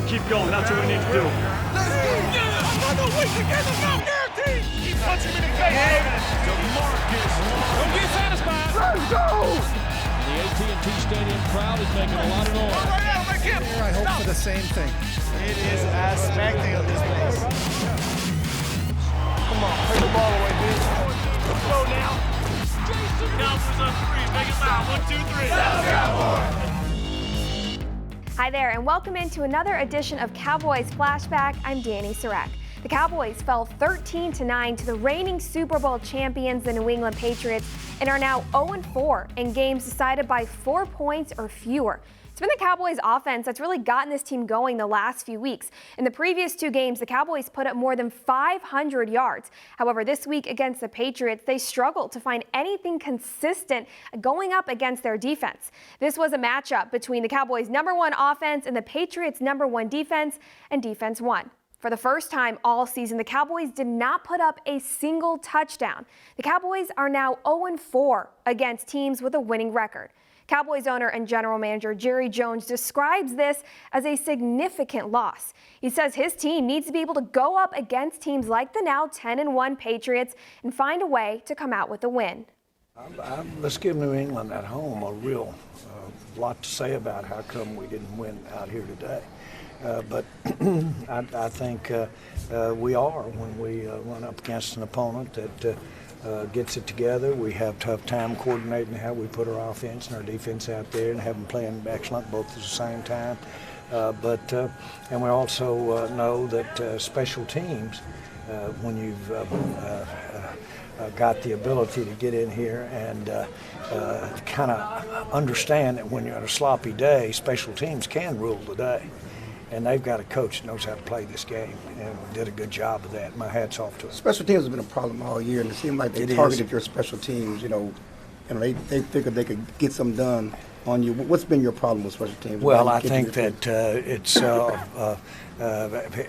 keep going. That's what we need to do. Another week again, it's not guaranteed. Keep punching him in the face. DeMarcus. Don't get satisfied. Let's go. The AT&T Stadium crowd is making a lot of noise. Right now, make him. I hope for the same thing. It is as spectacular this place. Come on, take the ball away, bitch. Let's go now. Cowboys on 3. Make it loud. 1, 2, 3. Cowboys. Hi there, and welcome into another edition of Cowboys Flashback. I'm Dani Sureck. The Cowboys fell 13-9 to the reigning Super Bowl champions, the New England Patriots, and are now 0-4 in games decided by 4 points or fewer. It's been the Cowboys offense that's really gotten this team going the last few weeks. In the previous 2 games, the Cowboys put up more than 500 yards. However, this week against the Patriots, they struggled to find anything consistent going up against their defense. This was a matchup between the Cowboys' #1 offense and the Patriots' #1 defense, and defense won. For the first time all season, the Cowboys did not put up a single touchdown. The Cowboys are now 0-4 against teams with a winning record. Cowboys owner and general manager Jerry Jones describes this as a significant loss. He says his team needs to be able to go up against teams like the now 10-1 Patriots and find a way to come out with a win. Let's give New England at home a real lot to say about how come we didn't win out here today. But I think we are when we run up against an opponent that gets it together. We have tough time coordinating how we put our offense and our defense out there and have them playing excellent both at the same time. And we also know that special teams, when you've got the ability to get in here and kind of understand that when you're on a sloppy day, special teams can rule the day. And they've got a coach that knows how to play this game and did a good job of that. My hat's off to them. Special teams have been a problem all year, and it seemed like they targeted your special teams. They figured they could get some done on you. What's been your problem with special teams? Well, I think that it's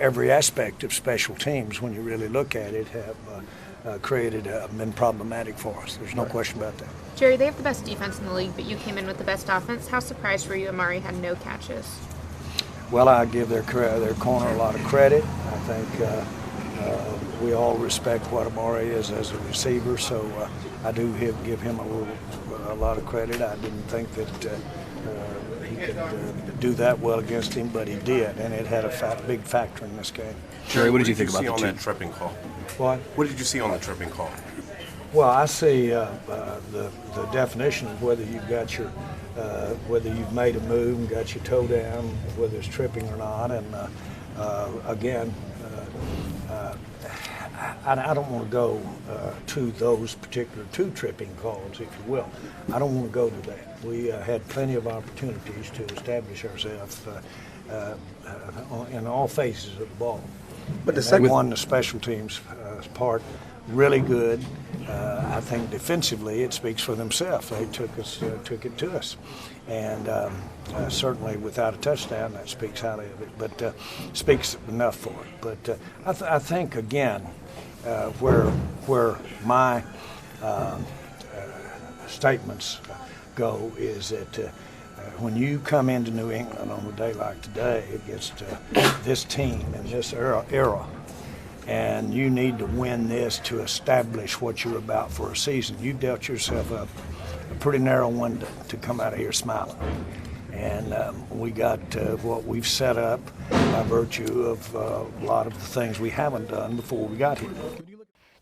every aspect of special teams, when you really look at it, have been problematic for us. There's no question about that. Jerry, they have the best defense in the league, but you came in with the best offense. How surprised were you Amari had no catches? Well, I give their corner a lot of credit. I think we all respect what Amari is as a receiver, so I do give him a lot of credit. I didn't think that he could do that well against him, but he did, and it had a big factor in this game. Jerry, what did you think about on that tripping call? What? What did you see on the tripping call? Well, I see the definition of whether you've got your whether you've made a move and got your toe down, whether it's tripping or not. And again, I don't want to go to those particular 2 tripping calls, if you will. I don't want to go to that. We had plenty of opportunities to establish ourselves in all phases of the ball. But they won the special teams part really good. I think defensively it speaks for themselves. They took it to us, and certainly without a touchdown, that speaks highly of it. But speaks enough for it. But I think again, where my statements go is that when you come into New England on a day like today against this team and this era, and you need to win this to establish what you're about for a season, you've dealt yourself a pretty narrow window to come out of here smiling. And we got what we've set up by virtue of a lot of the things we haven't done before we got here.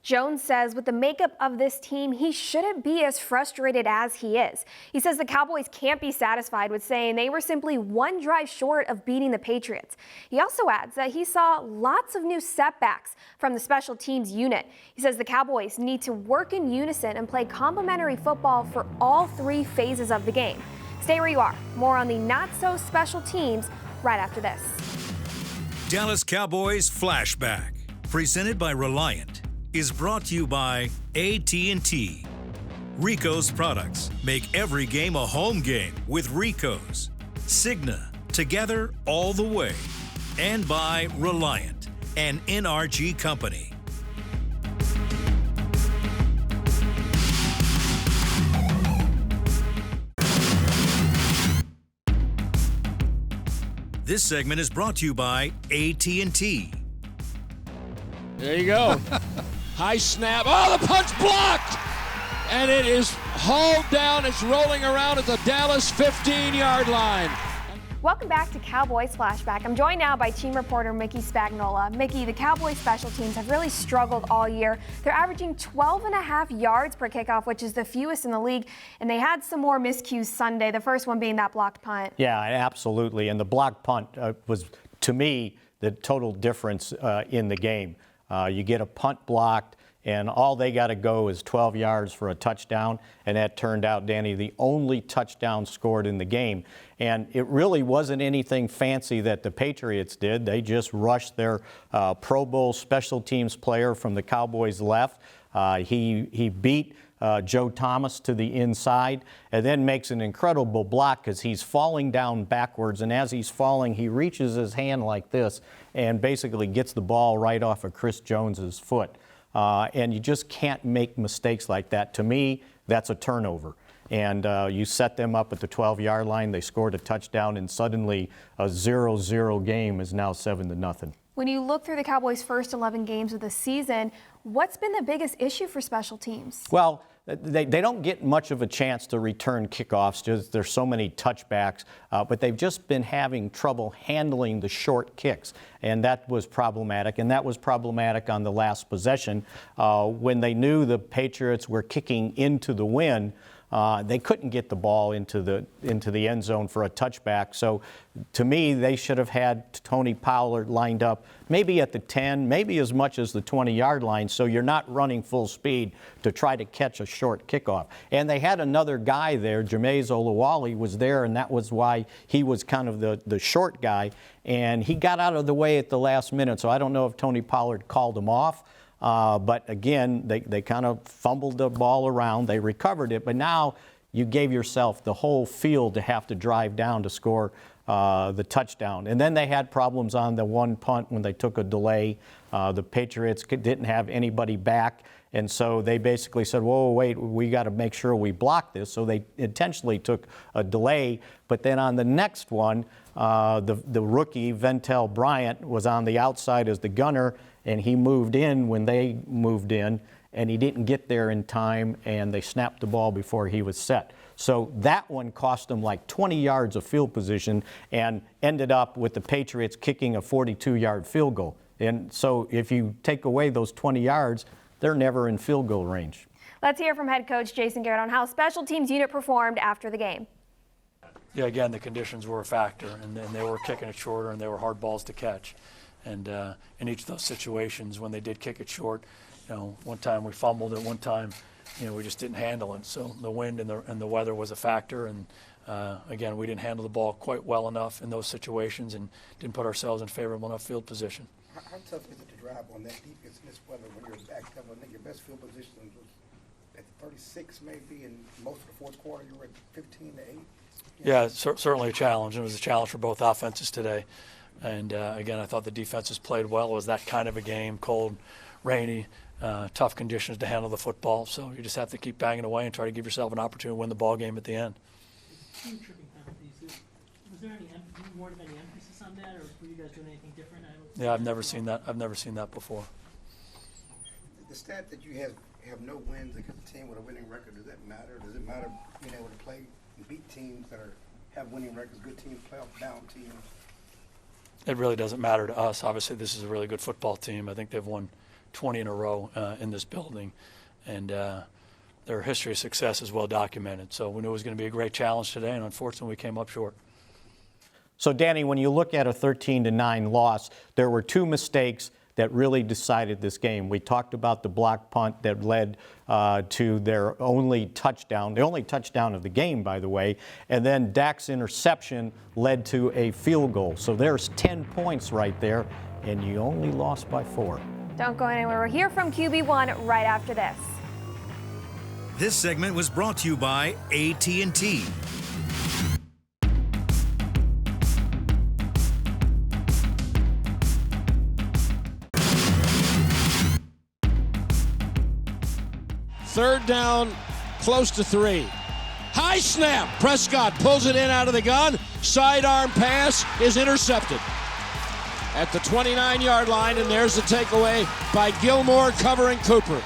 Jones says with the makeup of this team, he shouldn't be as frustrated as he is. He says the Cowboys can't be satisfied with saying they were simply 1 drive short of beating the Patriots. He also adds that he saw lots of new setbacks from the special teams unit. He says the Cowboys need to work in unison and play complementary football for all 3 phases of the game. Stay where you are. More on the not-so-special teams right after this. Dallas Cowboys Flashback, presented by Reliant, is brought to you by AT&T. Rico's products make every game a home game with Rico's. Cigna, together all the way. And by Reliant, an NRG company. This segment is brought to you by AT&T. There you go. High snap. Oh, the punch blocked! And it is hauled down. It's rolling around at the Dallas 15-yard line. Welcome back to Cowboys Flashback. I'm joined now by team reporter Mickey Spagnola. Mickey, the Cowboys special teams have really struggled all year. They're averaging 12.5 yards per kickoff, which is the fewest in the league, and they had some more miscues Sunday, the first one being that blocked punt. Yeah, absolutely, and the blocked punt was, to me, the total difference in the game. You get a punt blocked, and all they got to go is 12 yards for a touchdown, and that turned out, Danny, the only touchdown scored in the game. And it really wasn't anything fancy that the Patriots did. They just rushed their Pro Bowl special teams player from the Cowboys left. He beat Joe Thomas to the inside and then makes an incredible block because he's falling down backwards, and as he's falling, he reaches his hand like this and basically gets the ball right off of Chris Jones's foot. And you just can't make mistakes like that. To me, that's a turnover. And you set them up at the 12-yard line, they scored a touchdown, and suddenly a 0-0 game is now 7-0. When you look through the Cowboys' first 11 games of the season, what's been the biggest issue for special teams? Well, they don't get much of a chance to return kickoffs. Just there's so many touchbacks, but they've just been having trouble handling the short kicks, and that was problematic. And that was problematic on the last possession when they knew the Patriots were kicking into the wind. They couldn't get the ball into the end zone for a touchback. So to me, they should have had Tony Pollard lined up maybe at the 10, maybe as much as the 20-yard line, so you're not running full speed to try to catch a short kickoff. And they had another guy there, Jameis Olawale was there, and that was why he was kind of the short guy. And he got out of the way at the last minute, so I don't know if Tony Pollard called him off. But again, they kind of fumbled the ball around. They recovered it, but now you gave yourself the whole field to have to drive down to score the touchdown. And then they had problems on the one punt when they took a delay. The Patriots didn't have anybody back, and so they basically said, whoa, wait, we got to make sure we block this. So they intentionally took a delay. But then on the next one, the rookie, Ventel Bryant, was on the outside as the gunner, and he moved in when they moved in, and he didn't get there in time, and they snapped the ball before he was set. So that one cost them like 20 yards of field position and ended up with the Patriots kicking a 42-yard field goal. And so if you take away those 20 yards, they're never in field goal range. Let's hear from head coach Jason Garrett on how special teams unit performed after the game. Yeah, again, the conditions were a factor, and they were kicking it shorter, and they were hard balls to catch. And in each of those situations, when they did kick it short, one time we fumbled it, one time, we just didn't handle it. So the wind and the weather was a factor, and again, we didn't handle the ball quite well enough in those situations, and didn't put ourselves in favorable enough field position. How tough is it to drive on that defense in this weather when you're backed up? I think your best field position was at 36 maybe, and most of the fourth quarter you were at 15-8. Yeah, certainly a challenge. It was a challenge for both offenses today. And again, I thought the defenses played well. It was that kind of a game, cold, rainy, tough conditions to handle the football. So you just have to keep banging away and try to give yourself an opportunity to win the ball game at the end. Two tripping penalties. Was there more of any emphasis on that, or were you guys doing anything different? Yeah, I've never seen that. I've never seen that before. The stat that you have no wins against a team with a winning record, does that matter? Does it matter being able to play and beat teams that have winning records, good teams, playoff bound teams? It really doesn't matter to us. Obviously, this is a really good football team. I think they've won 20 in a row in this building, and their history of success is well documented. So we knew it was going to be a great challenge today, and unfortunately, we came up short. So, Danny, when you look at a 13-9 loss, there were two mistakes that really decided this game. We talked about the block punt that led to their only touchdown, the only touchdown of the game, by the way, and then Dak's interception led to a field goal. So there's 10 points right there, and you only lost by 4. Don't go anywhere. We'll hear from QB1 right after this. This segment was brought to you by AT&T. Third down, close to 3. High High snap. Prescott pulls it in out of the gun. Sidearm pass is intercepted at the 29-yard line, and there's the takeaway by Gilmore covering Cooper.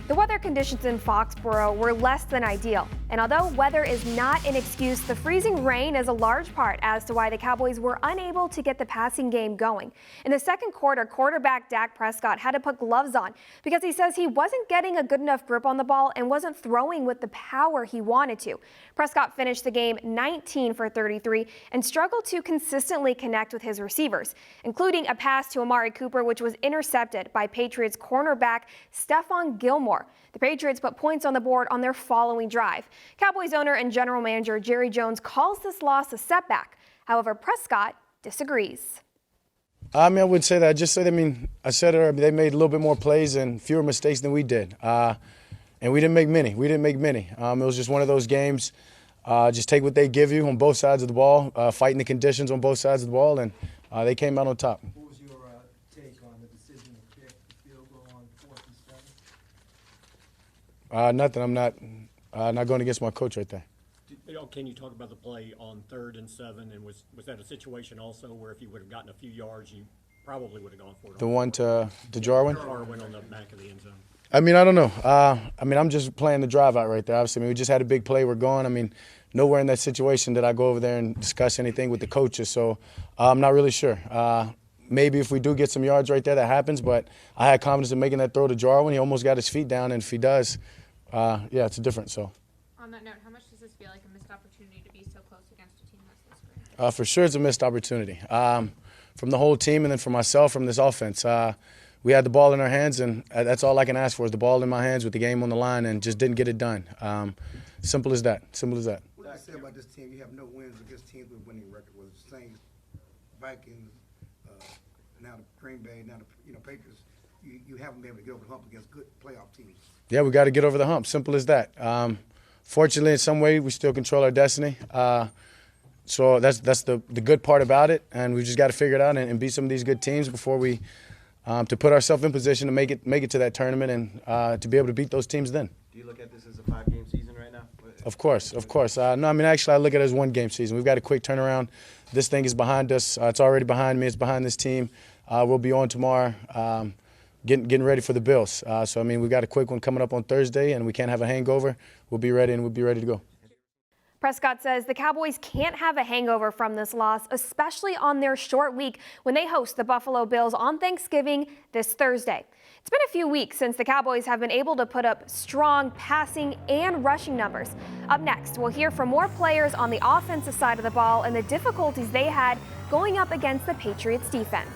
The weather conditions in Foxborough were less than ideal, and although weather is not an excuse, the freezing rain is a large part as to why the Cowboys were unable to get the passing game going. In the second quarter, quarterback Dak Prescott had to put gloves on because he says he wasn't getting a good enough grip on the ball and wasn't throwing with the power he wanted to. Prescott finished the game 19 for 33 and struggled to consistently connect with his receivers, including a pass to Amari Cooper, which was intercepted by Patriots cornerback Stephon Gilmore. The Patriots put points on the board on their following drive. Cowboys owner and general manager Jerry Jones calls this loss a setback. However, Prescott disagrees. I wouldn't say that. I just said, I said it, they made a little bit more plays and fewer mistakes than we did. And we didn't make many. It was just one of those games. Just take what they give you on both sides of the ball, fighting the conditions on both sides of the ball, and they came out on top. What was your take on the decision to kick the field goal on 4th and 7? Nothing. I'm not going against my coach right there. Can you talk about the play on 3rd and 7? And was that a situation also where if you would have gotten a few yards, you probably would have gone for it? The one to Jarwin? Jarwin on the back of the end zone. I don't know. I'm just playing the drive out right there. Obviously, we just had a big play. We're going. Nowhere in that situation did I go over there and discuss anything with the coaches. So I'm not really sure. Maybe if we do get some yards right there, that happens. But I had confidence in making that throw to Jarwin. He almost got his feet down, and if he does, it's different. So. On that note, how much does this feel like a missed opportunity to be so close against a team that's this great? For sure, it's a missed opportunity from the whole team, and then for myself from this offense. We had the ball in our hands, and that's all I can ask for is the ball in my hands with the game on the line, and just didn't get it done. Simple as that. What do you say about this team? You have no wins against teams with winning record. Was the Saints, Vikings, now the Green Bay, now the Patriots. You haven't been able to get over the hump against good playoff teams. Yeah, we got to get over the hump. Simple as that. Fortunately, in some way, we still control our destiny. So that's the good part about it, and we just got to figure it out and beat some of these good teams before we to put ourselves in position to make it to that tournament and to be able to beat those teams then. Do you look at this as a 5-game season right now? Of course. No, actually, I look at it as 1-game season. We've got a quick turnaround. This thing is behind us. It's already behind me. It's behind this team. We'll be on tomorrow, getting ready for the Bills. We've got a quick one coming up on Thursday, and we can't have a hangover. We'll be ready, and we'll be ready to go. Prescott says the Cowboys can't have a hangover from this loss, especially on their short week when they host the Buffalo Bills on Thanksgiving this Thursday. It's been a few weeks since the Cowboys have been able to put up strong passing and rushing numbers. Up next, we'll hear from more players on the offensive side of the ball and the difficulties they had going up against the Patriots defense.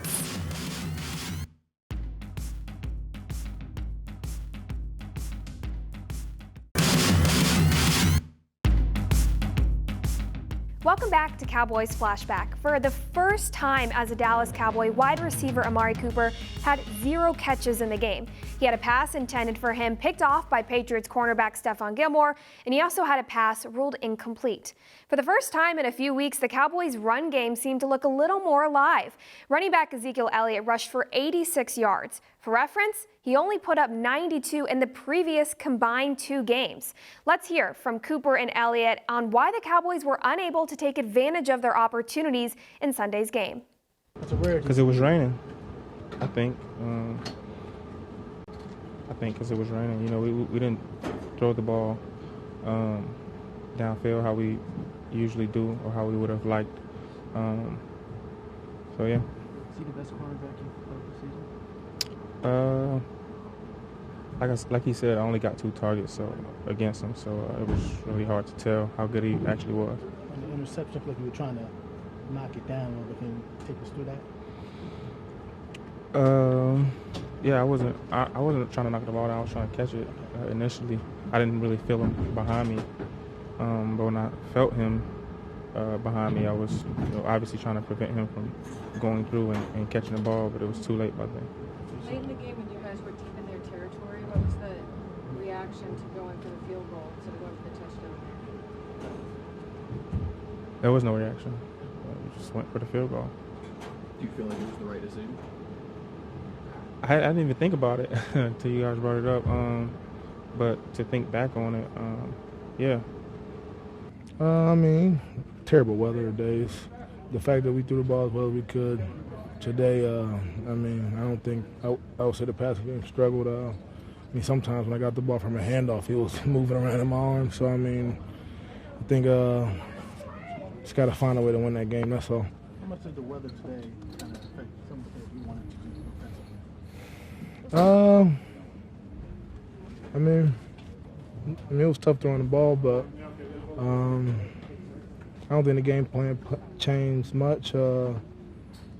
Welcome back to Cowboys Flashback. For the first time as a Dallas Cowboy, wide receiver Amari Cooper had 0 catches in the game. He had a pass intended for him picked off by Patriots cornerback Stephon Gilmore, and he also had a pass ruled incomplete. For the first time in a few weeks, the Cowboys' run game seemed to look a little more alive. Running back Ezekiel Elliott rushed for 86 yards. For reference, he only put up 92 in the previous combined 2 games. Let's hear from Cooper and Elliott on why the Cowboys were unable to take advantage of their opportunities in Sunday's game. Because it was raining, I think. Because it was raining. We didn't throw the ball downfield how we usually do or how we would have liked. So, yeah. Is he the best cornerback you've played this season? Like he said, I only got 2 targets against him, so it was really hard to tell how good he actually was. And the interception, like you were trying to knock it down, but can you take us through that? Yeah, I wasn't trying to knock the ball down. I was trying to catch it initially. I didn't really feel him behind me, but when I felt him behind me, I was obviously trying to prevent him from going through and catching the ball, but it was too late by then. Late in the game when you guys were deep in their territory, what was the reaction to going for the field goal instead of going for the touchdown? There was no reaction. We just went for the field goal. Do you feel like it was the right decision? I didn't even think about it until you guys brought it up. But to think back on it, yeah. I mean, terrible weather days. The fact that we threw the ball as well as we could today, I mean, I don't think I would say the passing game struggled. I mean, sometimes when I got the ball from a handoff, he was moving around in my arms. So, I mean, I think just got to find a way to win that game, that's all. How much did the weather today kind of affect some of the things we wanted to do offensively? I mean, it was tough throwing the ball, but I don't think the game plan changed much.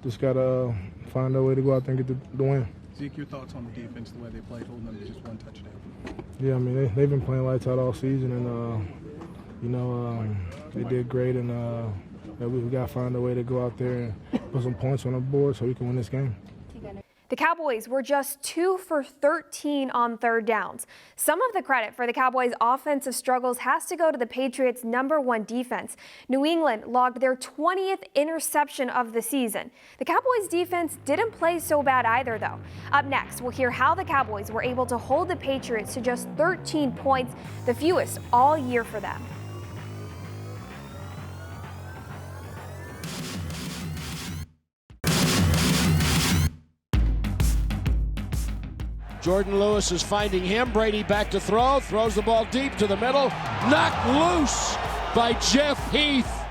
Just got to find a way to go out there and get the win. Zeke, your thoughts on the defense, the way they played, holding them to just one touchdown? Yeah, I mean, they've been playing lights out all season, and, they did great, and we got to find a way to go out there and put some points on the board so we can win this game. The Cowboys were just 2 for 13 on third downs. Some of the credit for the Cowboys' offensive struggles has to go to the Patriots' #1 defense. New England logged their 20th interception of the season. The Cowboys' defense didn't play so bad either, though. Up next, we'll hear how the Cowboys were able to hold the Patriots to just 13 points, the fewest all year for them. Jordan Lewis is finding him. Brady back to throw. Throws the ball deep to the middle. Knocked loose by Jeff Heath.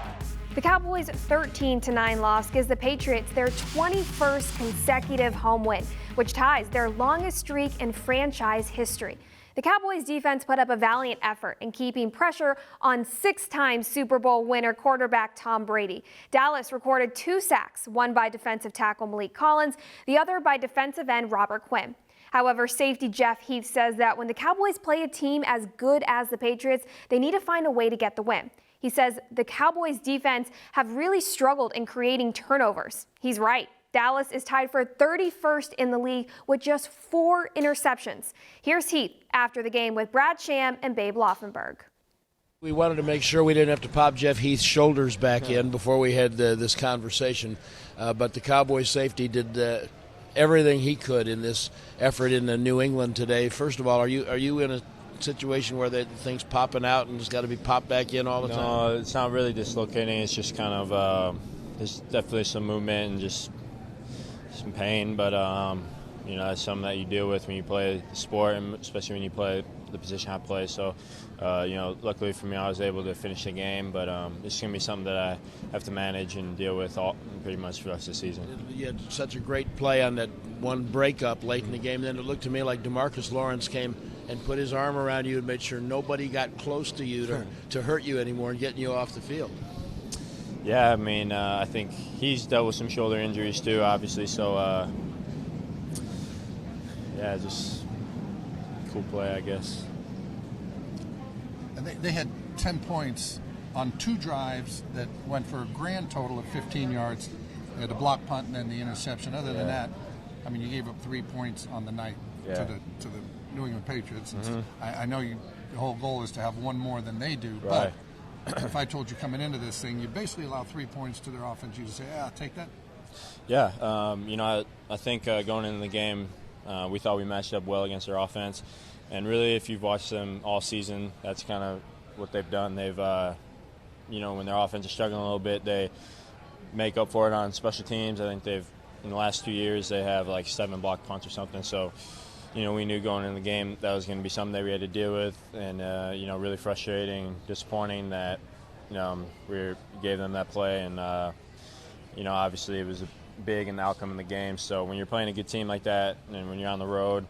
The Cowboys' 13-9 loss gives the Patriots their 21st consecutive home win, which ties their longest streak in franchise history. The Cowboys' defense put up a valiant effort in keeping pressure on 6-time Super Bowl winner quarterback Tom Brady. Dallas recorded 2 sacks, one by defensive tackle Malik Collins, the other by defensive end Robert Quinn. However, safety Jeff Heath says that when the Cowboys play a team as good as the Patriots, they need to find a way to get the win. He says the Cowboys' defense have really struggled in creating turnovers. He's right. Dallas is tied for 31st in the league with just 4 interceptions. Here's Heath after the game with Brad Sham and Babe Laufenberg. We wanted to make sure we didn't have to pop Jeff Heath's shoulders back in before we had this conversation, but the Cowboys safety did everything he could in this effort in New England today. First of all, are you in a situation where the thing's popping out and it's got to be popped back in all the time? No, it's not really dislocating. It's just kind of there's definitely some movement and just some pain, but that's something that you deal with when you play the sport, and especially when you play the position I play. So, luckily for me, I was able to finish the game, but it's going to be something that I have to manage and deal with pretty much for the rest of the season. You had such a great play on that one breakup late in the game. Then it looked to me like DeMarcus Lawrence came and put his arm around you and made sure nobody got close to you to hurt you anymore and getting you off the field. Yeah, I mean, I think he's dealt with some shoulder injuries too, obviously. So, just cool play, I guess. And they had 10 points on 2 drives that went for a grand total of 15 yards. They had a block punt and then the interception. Other than that, I mean, you gave up 3 points on the night to the New England Patriots. Mm-hmm. I know the whole goal is to have one more than they do, right. But if I told you coming into this thing, you basically allow 3 points to their offense, you just say, I'll take that. Yeah, I think going into the game, we thought we matched up well against their offense. And really, if you've watched them all season, that's kind of what they've done. They've, when their offense is struggling a little bit, they make up for it on special teams. I think in the last 2 years, they have like 7 block punts or something. So, we knew going into the game that was going to be something that we had to deal with. And, really frustrating, disappointing that, we gave them that play. And, obviously it was big in the outcome of the game. So when you're playing a good team like that and when you're on the road,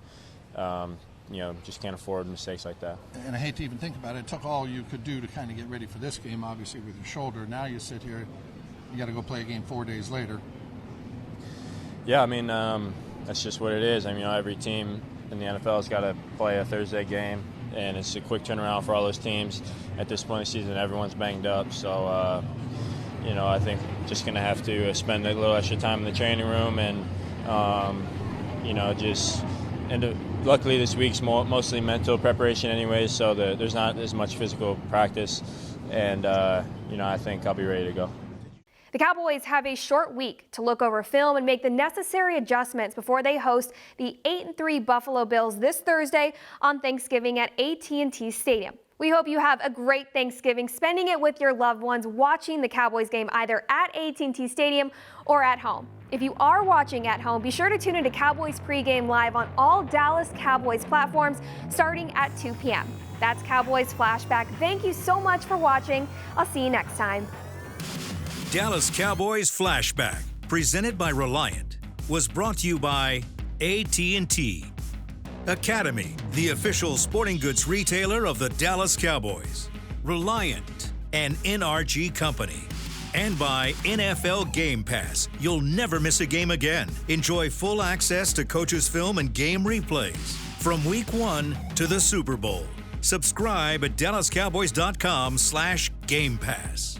just can't afford mistakes like that. And I hate to even think about it. It took all you could do to kind of get ready for this game, obviously, with your shoulder. Now you sit here, you got to go play a game 4 days later. Yeah, I mean, that's just what it is. I mean, every team in the NFL has got to play a Thursday game, and it's a quick turnaround for all those teams. At this point in the season, everyone's banged up. So, I think just going to have to spend a little extra time in the training room and, luckily this week's mostly mental preparation anyways, so there's not as much physical practice, and I think I'll be ready to go. The Cowboys have a short week to look over film and make the necessary adjustments before they host the 8-3 Buffalo Bills this Thursday on Thanksgiving at AT&T Stadium. We hope you have a great Thanksgiving, spending it with your loved ones, watching the Cowboys game either at AT&T Stadium or at home. If you are watching at home, be sure to tune into Cowboys pregame live on all Dallas Cowboys platforms starting at 2 p.m. That's Cowboys Flashback. Thank you so much for watching. I'll see you next time. Dallas Cowboys Flashback, presented by Reliant, was brought to you by AT&T. Academy, the official sporting goods retailer of the Dallas Cowboys. Reliant, an NRG company. And by NFL Game Pass. You'll never miss a game again. Enjoy full access to coaches' film and game replays from Week 1 to the Super Bowl. Subscribe at DallasCowboys.com/Game Pass.